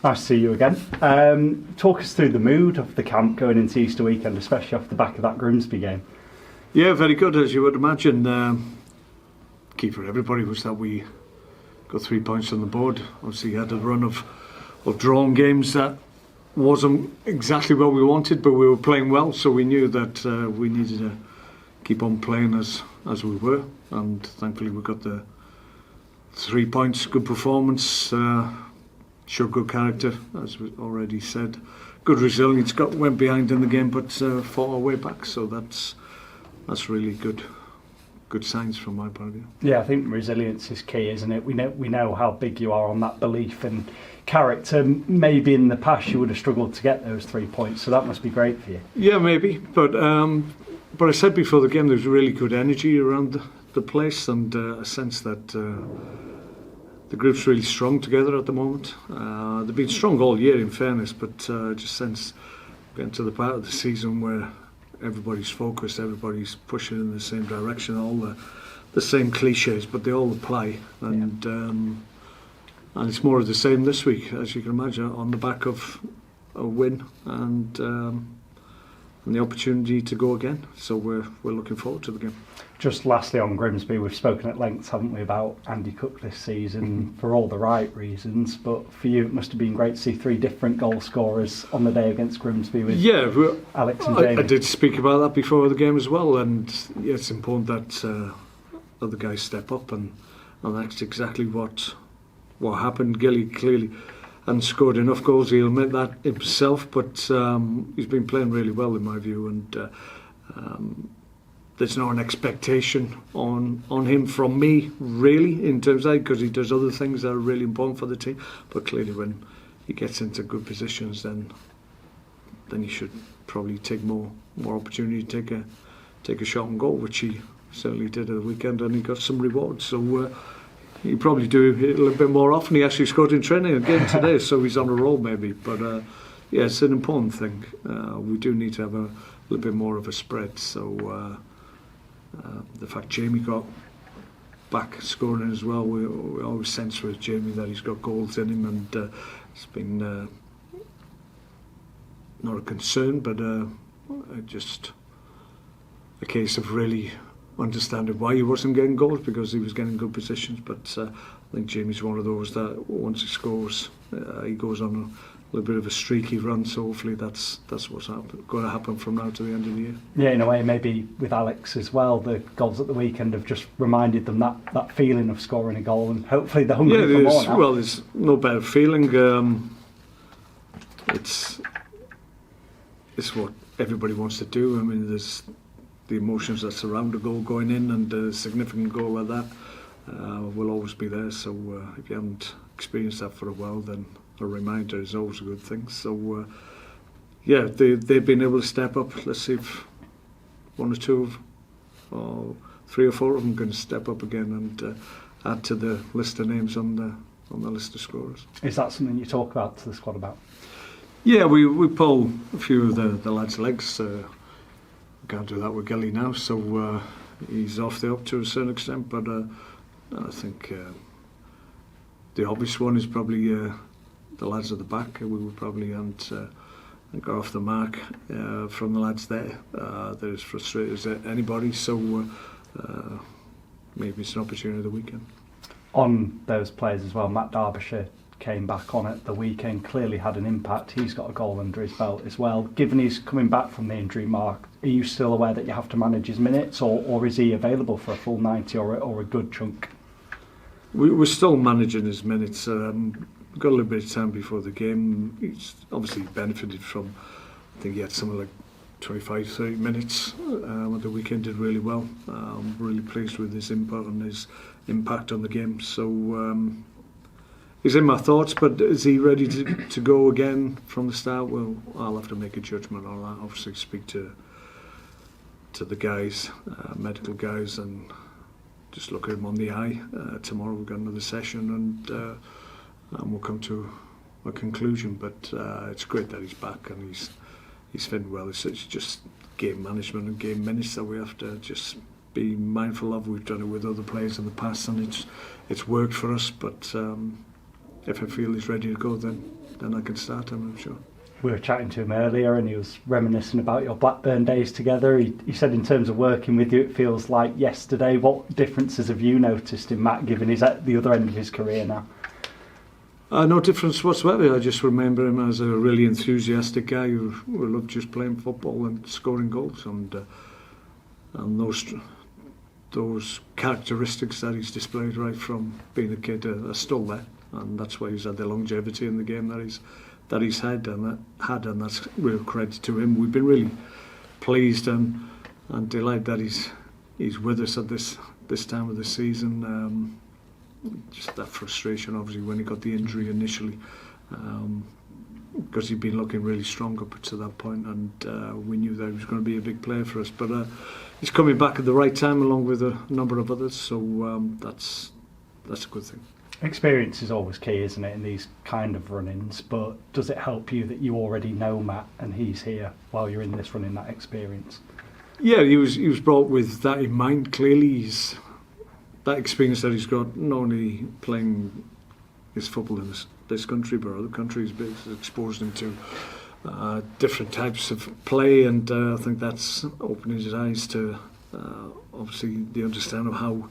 Nice to see you again. Talk us through the mood of the camp going into Easter weekend, especially off the back of that Grimsby game. Yeah, very good, as you would imagine. Key for everybody was that we got 3 points on the board. Obviously, had a run of drawn games that wasn't exactly what we wanted, but we were playing well, so we knew that we needed to keep on playing as we were, and thankfully we got the 3 points. Good performance, showed good character, as we already said. Good resilience, went behind in the game, but fought our way back, so that's really good signs from my point of view. Yeah, I think resilience is key, isn't it? We know how big you are on that belief and character. Maybe in the past you would have struggled to get those 3 points, so that must be great for you. Yeah, maybe, but I said before the game there's really good energy around the place, and a sense that the group's really strong together at the moment. They've been strong all year, in fairness, but just sense getting to the part of the season where everybody's focused, everybody's pushing in the same direction, all the same cliches, but they all apply, and it's more of the same this week, as you can imagine, on the back of a win and the opportunity to go again. So we're looking forward to the game. Just lastly on Grimsby, we've spoken at length, haven't we, about Andy Cook this season for all the right reasons, but for you it must have been great to see 3 different goal scorers on the day against Grimsby with Alex and Jamie. I did speak about that before the game as well, and it's important that other guys step up, and that's exactly what happened. Gilly clearly hadn't scored enough goals, he'll admit that himself, but he's been playing really well in my view, and there's not an expectation on him from me, really, in terms of that, because he does other things that are really important for the team. But clearly, when he gets into good positions, then he should probably take more opportunity to take a shot and goal, which he certainly did at the weekend, and he got some rewards. So he probably do it a little bit more often. He actually scored in training again today, so he's on a roll maybe. But yeah, it's an important thing. We do need to have a little bit more of a spread. So. The fact Jamie got back scoring as well, we always sense with Jamie that he's got goals in him, and it's been not a concern, but just a case of really understanding why he wasn't getting goals, because he was getting good positions. But I think Jamie's one of those that once he scores, he goes on a little bit of a streaky run, so hopefully that's what's going to happen from now to the end of the year. Yeah, in a way, maybe with Alex as well, the goals at the weekend have just reminded them that feeling of scoring a goal, and hopefully they're hungry for more now. Well, there's no better feeling. It's what everybody wants to do. I mean, there's the emotions that surround a goal going in, and a significant goal like that will always be there. So if you haven't experienced that for a while, then a reminder is always a good thing. So yeah, they've been able to step up. Let's see if 1 or 2 or 3 or 4 of them can step up again and add to the list of names on the list of scorers. Is that something you talk about to the squad about? Yeah, we pull a few of the lads' legs. We can't do that with Gilly now, so he's off the up to a certain extent. But I think the obvious one is probably the lads at the back. We would probably got off the mark from the lads there. They're as frustrated as anybody, so maybe it's an opportunity of the weekend. On those players as well, Matt Derbyshire came back on at the weekend, clearly had an impact. He's got a goal under his belt as well. Given he's coming back from the injury mark, are you still aware that you have to manage his minutes, or is he available for a full 90 or a good chunk? We're still managing his minutes. Got a little bit of time before the game. He's obviously benefited from, I think he had something like 25-30 minutes at the weekend, did really well. I'm really pleased with his input and his impact on the game. So he's in my thoughts, but is he ready to go again from the start? Well, I'll have to make a judgment on that. Obviously speak to the guys, medical guys, and just look at him on the eye. Tomorrow we've got another session, and we'll come to a conclusion. But it's great that he's back and he's fitting well. It's just game management and game minutes that we have to just be mindful of. We've done it with other players in the past, and it's worked for us. But if I feel he's ready to go, then I can start him, I'm sure. We were chatting to him earlier and he was reminiscing about your Blackburn days together. He said in terms of working with you, it feels like yesterday. What differences have you noticed in Matt, given he's at the other end of his career now? No difference whatsoever. I just remember him as a really enthusiastic guy who loved just playing football and scoring goals, and those characteristics that he's displayed right from being a kid are still there, and that's why he's had the longevity in the game that he's had, and that's real credit to him. We've been really pleased and delighted that he's with us at this time of the season. Just that frustration, obviously, when he got the injury initially, because he'd been looking really strong up to that point, and we knew that he was going to be a big player for us. But he's coming back at the right time, along with a number of others, so that's a good thing. Experience is always key, isn't it, in these kind of run-ins, but does it help you that you already know Matt and he's here while you're in this running, that experience? Yeah, he was brought with that in mind. Clearly, that experience that he's got, not only playing his football in this country but other countries, but it's exposed him to different types of play, and I think that's opened his eyes to obviously the understanding of how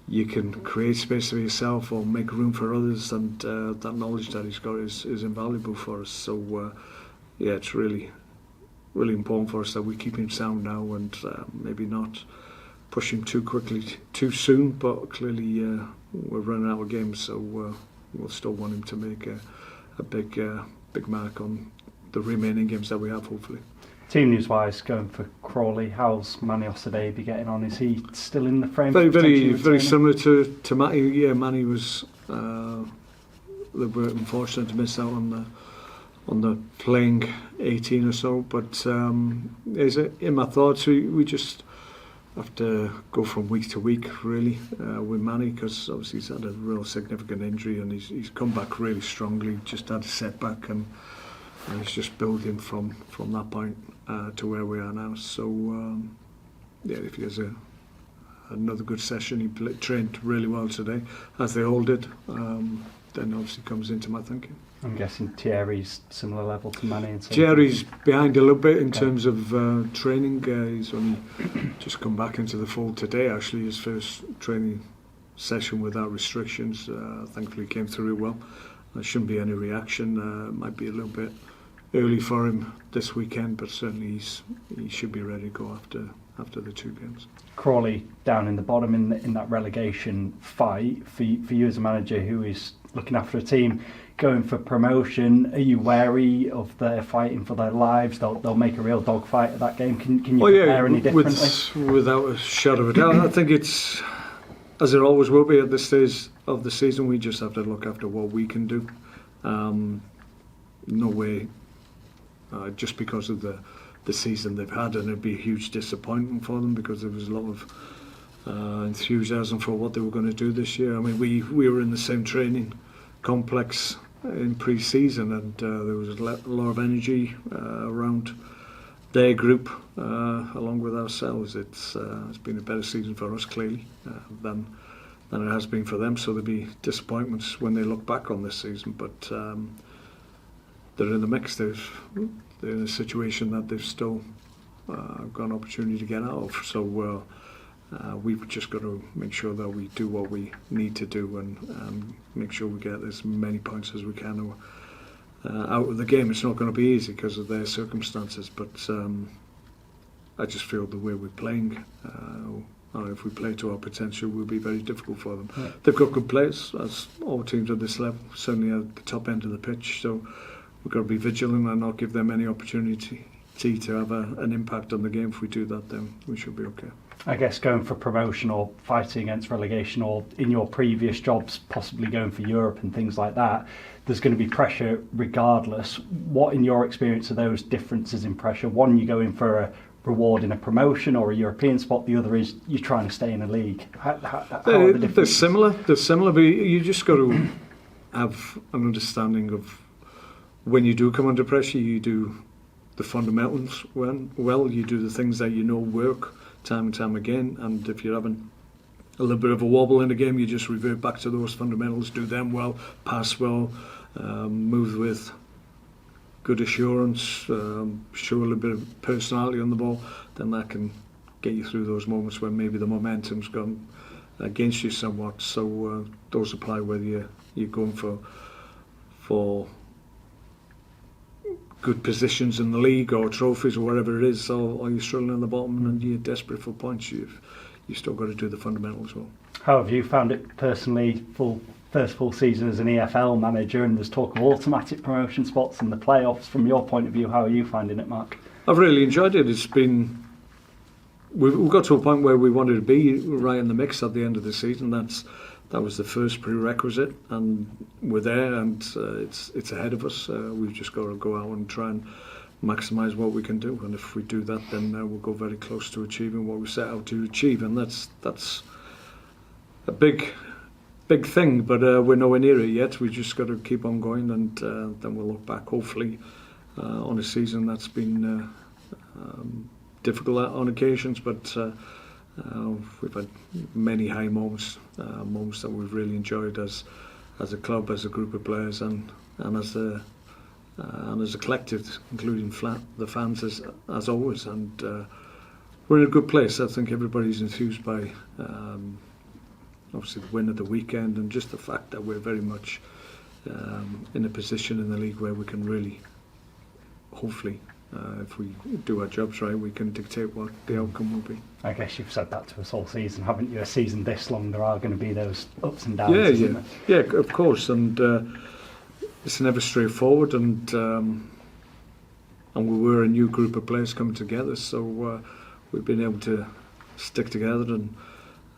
you can create space for yourself or make room for others, and that knowledge that he's got is invaluable for us. So yeah, it's really, really important for us that we keep him sound now and maybe not push him too quickly too soon, but clearly we're running out of games, so we'll still want him to make a big mark on the remaining games that we have, hopefully. Team news wise, going for Crawley, how's Manny Osadebe getting on? Is he still in the frame? Very similar to Matty. Yeah, Manny was they were unfortunate to miss out on the playing 18 or so, but is it in my thoughts? We just have to go from week to week, really, with Manny, because obviously he's had a real significant injury and he's come back really strongly. Just had a setback, and he's just building from that point to where we are now. So yeah, if he has another good session, he trained really well today, as they all did, then obviously comes into my thinking. I'm guessing Thierry's similar level to Manny. And Thierry's behind a little bit in terms of training. He's only just come back into the fold today, actually, his first training session without restrictions. Thankfully came through well. There shouldn't be any reaction. Might be a little bit early for him this weekend, but certainly he should be ready to go after the two games. Crawley down in the bottom in that relegation fight. For you as a manager who is looking after a team going for promotion, are you wary of their fighting for their lives? They'll make a real dogfight at that game. Can you prepare any differently? Without a shadow of a doubt. I think it's, as it always will be at this stage of the season, we just have to look after what we can do. No way, just because of the season they've had, and it'd be a huge disappointment for them because there was a lot of enthusiasm for what they were going to do this year. I mean, we were in the same training complex in pre-season, and there was a lot of energy around their group along with ourselves. It's been a better season for us, clearly, than it has been for them, so there'll be disappointments when they look back on this season, but they're in the mix. They're in a situation that they've still got an opportunity to get out of, so we've just got to make sure that we do what we need to do and make sure we get as many points as we can out of the game. It's not going to be easy because of their circumstances, but I just feel the way we're playing, if we play to our potential, will be very difficult for them. Yeah. They've got good players, as all teams at this level, certainly at the top end of the pitch, so we've got to be vigilant and not give them any opportunity to have an impact on the game. If we do that, then we should be okay. I guess going for promotion or fighting against relegation, or in your previous jobs possibly going for Europe and things like that, there's going to be pressure regardless. What, in your experience, are those differences in pressure? One, you go in for a reward in a promotion or a European spot. The other is you're trying to stay in a league. How are the differences? They're similar, but you just got to have an understanding of when you do come under pressure, you do the fundamentals well, you do the things that you know work time and time again, and if you're having a little bit of a wobble in the game, you just revert back to those fundamentals, do them well, pass well, move with good assurance, show a little bit of personality on the ball, then that can get you through those moments when maybe the momentum's gone against you somewhat. So those apply whether you're going for good positions in the league or trophies or whatever it is, or you're struggling in the bottom and you're desperate for points. You've still got to do the fundamentals as well. How have you found it personally, first full season as an EFL manager, and there's talk of automatic promotion spots in the playoffs? From your point of view, how are you finding it, Mark? I've really enjoyed it. We've got to a point where we wanted to be right in the mix at the end of the season. That was the first prerequisite, and we're there, and it's ahead of us. We've just got to go out and try and maximise what we can do, and if we do that, then we'll go very close to achieving what we set out to achieve, and that's a big thing, but we're nowhere near it yet. We just got to keep on going, and then we'll look back, hopefully, on a season that's been difficult on occasions, but we've had many high moments that we've really enjoyed as a club, as a group of players, and as a collective, including the fans as always. And we're in a good place. I think everybody's enthused by obviously the win at the weekend, and just the fact that we're very much in a position in the league where we can really, hopefully, if we do our jobs right, we can dictate what the outcome will be. I guess you've said that to us all season, haven't you? A season this long, there are going to be those ups and downs, Yeah, of course, and it's never straightforward, and we were a new group of players coming together, so we've been able to stick together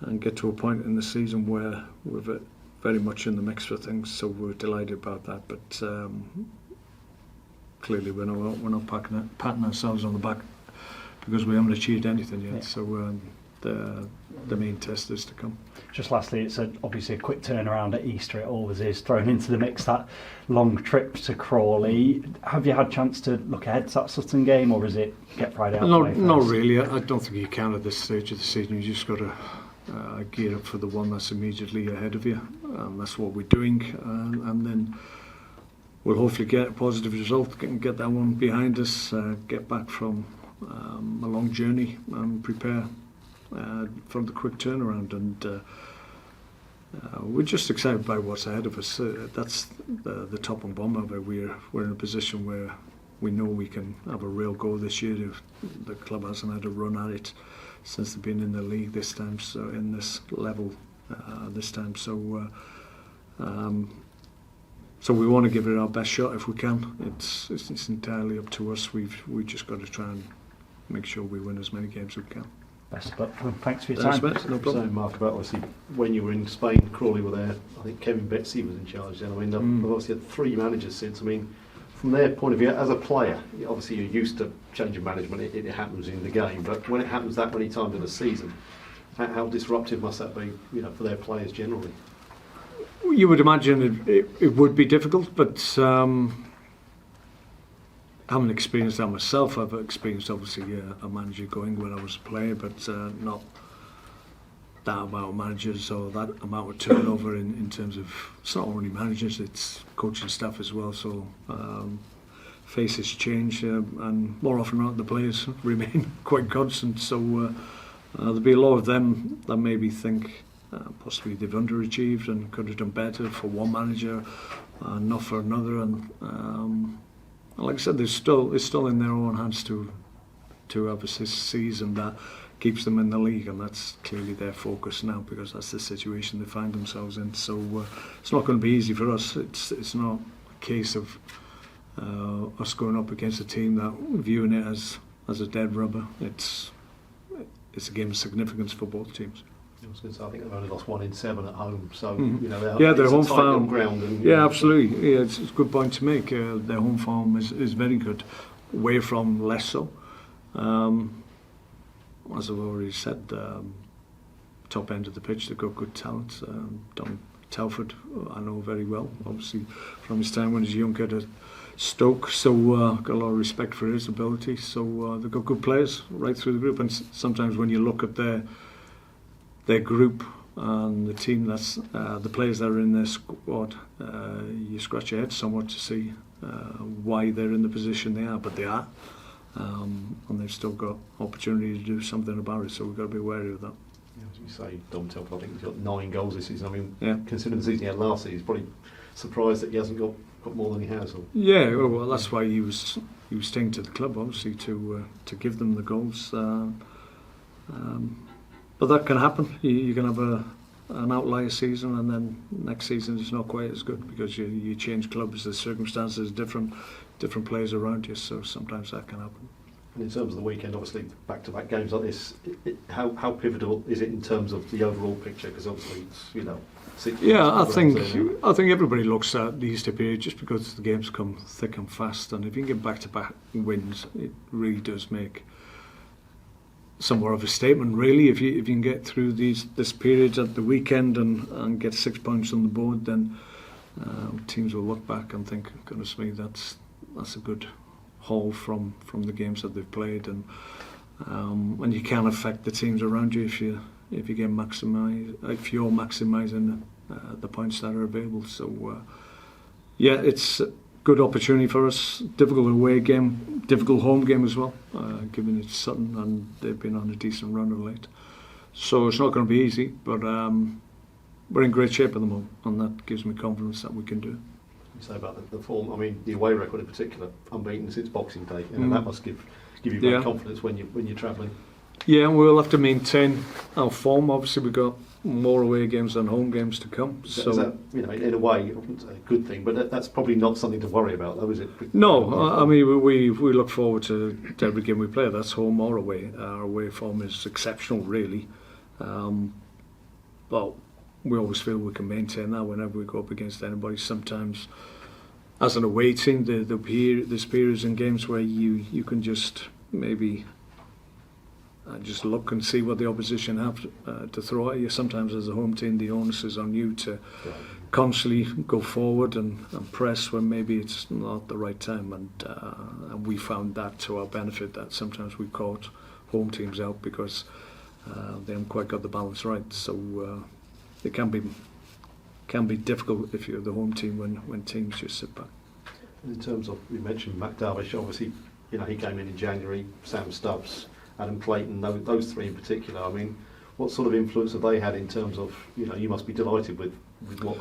and get to a point in the season where we're very much in the mix for things, so we're delighted about that, but clearly we're not patting ourselves on the back because we haven't achieved anything yet. Yeah. So the main test is to come. Just lastly, it's obviously a quick turnaround at Easter. It always is. Thrown into the mix that long trip to Crawley. Have you had a chance to look ahead to that Sutton game, or is it get Friday out? Not really. I don't think you can at this stage of the season. You just got to gear up for the one that's immediately ahead of you, and that's what we're doing. And then we'll hopefully get a positive result, get that one behind us, get back from a long journey and prepare for the quick turnaround. And we're just excited by what's ahead of us. That's the top and bottom of it. We're in a position where we know we can have a real go this year. The club hasn't had a run at it since they've been in the league this time, so in this level this time. So we want to give it our best shot if we can. It's entirely up to us. We just got to try and make sure we win as many games as we can. Best of luck. Thanks for your time. No problem. So, Mark, about obviously when you were in Spain, Crawley were there. I think Kevin Betsy was in charge then. I mean, I've obviously had 3 managers since. I mean, from their point of view, as a player, obviously you're used to changing management. It happens in the game, but when it happens that many times in a season, how disruptive must that be, for their players generally? You would imagine it would be difficult, but I haven't experienced that myself. I've experienced obviously a manager going when I was a player, but not that amount of managers or that amount of turnover in terms of, it's not only managers, it's coaching staff as well. So faces change, and more often than not the players remain quite constant. So there'll be a lot of them that maybe think possibly they've underachieved and could have done better for one manager, not for another. And like I said, it's still in their own hands to have a season that keeps them in the league, and that's clearly their focus now because that's the situation they find themselves in. So it's not going to be easy for us. It's not a case of us going up against a team that viewing it as a dead rubber. It's a game of significance for both teams. I was going to say, I think they've only lost 1 in 7 at home, so they're home form. Ground. And, absolutely. Yeah, it's a good point to make. Their home form is very good. Away from less so. As I've already said, top end of the pitch, they've got good talent. Don Telford, I know very well, obviously from his time when he was younger at Stoke. So got a lot of respect for his ability. So they've got good players right through the group, and sometimes when you look at their group and the team that's the players that are in their squad, you scratch your head somewhat to see why they're in the position they are, but they are, and they've still got opportunity to do something about it. So we've got to be wary of that. Yeah, as you say, Dom Telford, I think he's got 9 goals this season. I mean, Yeah. considering the season he had last season, he's probably surprised that he hasn't got more than he has. Or, Yeah, well, that's why he was staying to the club, obviously, to give them the goals. But that can happen. You can have an outlier season, and then next season it's not quite as good because you change clubs, the circumstances different players around you. So sometimes that can happen. and in terms of the weekend, obviously back-to-back games like this, how pivotal is it in terms of the overall picture? Because obviously it's, you know, 6 Yeah, I months think there now. everybody looks at the Easter period just because the games come thick and fast, and if you can get back-to-back wins, it really does make somewhat of a statement. Really, if you can get through this period at the weekend and get 6 points on the board, then teams will look back and think, goodness me, that's a good haul from the games that they've played, and you can affect the teams around you if you're maximising the points that are available. So yeah, it's a good opportunity for us. Difficult away game, difficult home game as well, given it's Sutton and they've been on a decent run of late. So it's not going to be easy, but we're in great shape at the moment, and that gives me confidence that we can do it. You say about the form, I mean, the away record in particular, unbeaten since Boxing Day, and that must give you great confidence when you're travelling. Yeah, and we'll have to maintain our form. Obviously, we've got more away games than home games to come. Is that, you know, in a way, a good thing, but that's probably not something to worry about, though, is it? No, I mean, we look forward to every game we play. That's home or away. Our away form is exceptional, really. But we always feel we can maintain that whenever we go up against anybody. Sometimes, as an away team, there's periods in games where you can just maybe just look and see what the opposition have to throw at you. Sometimes as a home team, the onus is on you to constantly go forward and press when maybe it's not the right time. And we found that to our benefit, that sometimes we caught home teams out because they haven't quite got the balance right. So it can be difficult if you're the home team when teams just sit back. And in terms of, you mentioned McDavish, obviously, you know, he came in January, Sam Stubbs, Adam Clayton, those three in particular. I mean, what sort of influence have they had in terms of, you know, you must be delighted with what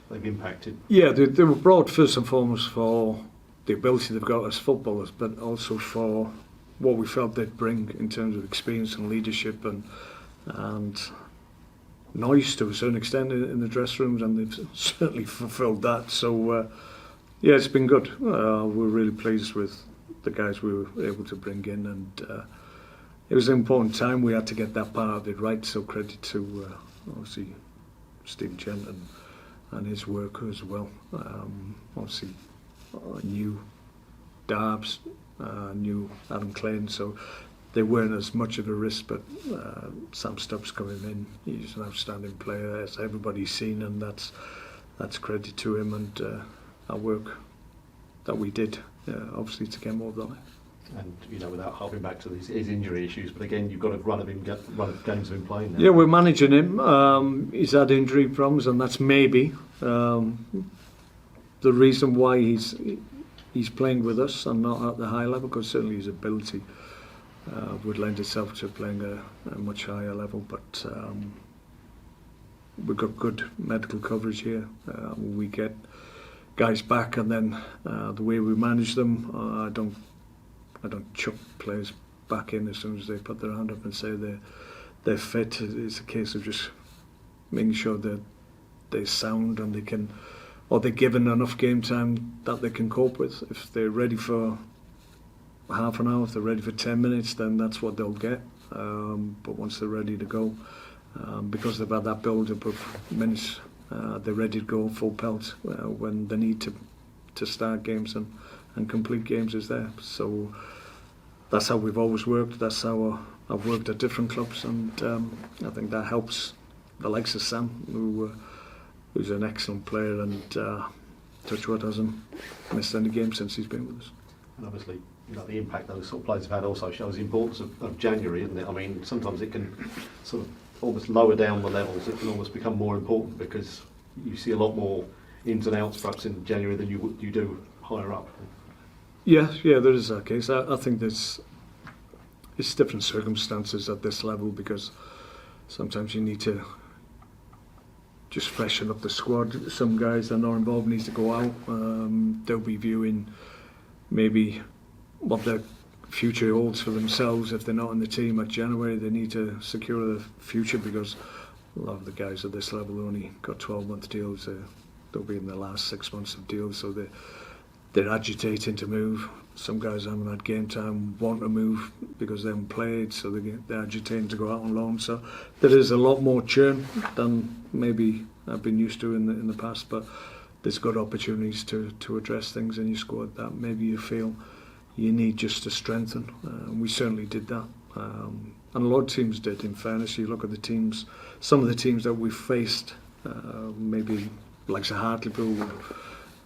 they've impacted? Yeah, they were brought first and foremost for the ability they've got as footballers, but also for what we felt they'd bring in terms of experience and leadership and noise to a certain extent in the dressing rooms, and they've certainly fulfilled that. So yeah, it's been good. We're really pleased with the guys we were able to bring in, and it was an important time. We had to get that part of it right, so credit to obviously Steve Gent and his work as well. Obviously new Darbs, new Adam Clayton, so they weren't as much of a risk, but Sam Stubbs coming in, he's an outstanding player, as everybody's seen, and that's credit to him and our work that we did, obviously, to get more of the line. And, you know, without harping back to his injury issues, but again, you've got a run of games of him playing now. Yeah, we're managing him. He's had injury problems, and that's maybe the reason why he's playing with us and not at the high level, because certainly his ability would lend itself to playing a much higher level. But we've got good medical coverage here. We get guys back, and then the way we manage them, I don't chuck players back in as soon as they put their hand up and say they're fit. It's a case of just making sure that they're sound and they're given enough game time that they can cope with. If they're ready for half an hour, if they're ready for 10 minutes, then that's what they'll get. But once they're ready to go, because they've had that build-up of minutes, they're ready to go full pelt when the need to start games and complete games is there. So that's how we've always worked. That's how I've worked at different clubs, and I think that helps the likes of Sam, who's an excellent player, and touchwood hasn't missed any games since he's been with us. And obviously, you know, the impact those sort of players have had also shows the importance of January, isn't it? I mean, sometimes it can sort of almost lower down the levels, it can almost become more important because you see a lot more ins and outs perhaps in January than you do higher up. Yeah, there is that case. I think it's different circumstances at this level because sometimes you need to just freshen up the squad. Some guys that are not involved need to go out. They'll be viewing maybe what their future holds for themselves. If they're not in the team at January, they need to secure the future because a lot of the guys at this level only got 12-month deals. They'll be in the last 6 months of deals, so they're agitating to move. Some guys haven't had game time, want to move because they haven't played, so they're agitating to go out on loan. So there is a lot more churn than maybe I've been used to in the past, but there's good opportunities to address things in your squad that maybe you feel you need just to strengthen. We certainly did that. And a lot of teams did, in fairness. You look at the teams, some of the teams that we faced, maybe like Hartlepool,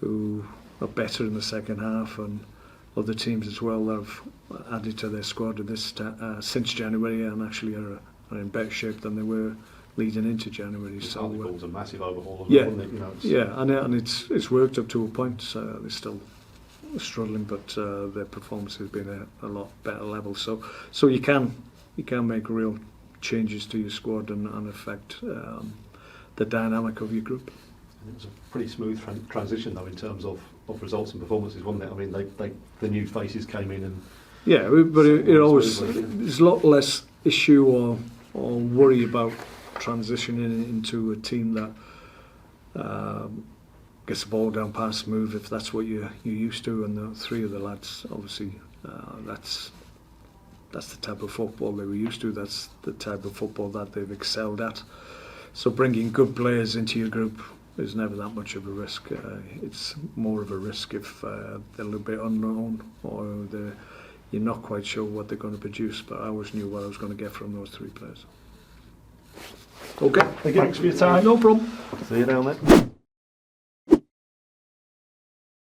who are better in the second half, and other teams as well that have added to their squad at this since January and actually are in better shape than they were leading into January. So Hartlepool's a massive overhaul. Yeah, wasn't it? You know, and it's worked up to a point. They're still struggling, but their performance has been a lot better level. So you can make real changes to your squad and affect the dynamic of your group. It was a pretty smooth transition though in terms of results and performances, wasn't it? I mean, the new faces came in and but it always there's a lot less issue or worry about transitioning into a team that gets the ball down, pass, move, if that's what you're used to. And the three of the lads, obviously, that's the type of football they were used to. That's the type of football that they've excelled at. So bringing good players into your group is never that much of a risk. It's more of a risk if they're a little bit unknown or you're not quite sure what they're going to produce. But I always knew what I was going to get from those three players. Okay, Thanks for your time. No problem. see you down there.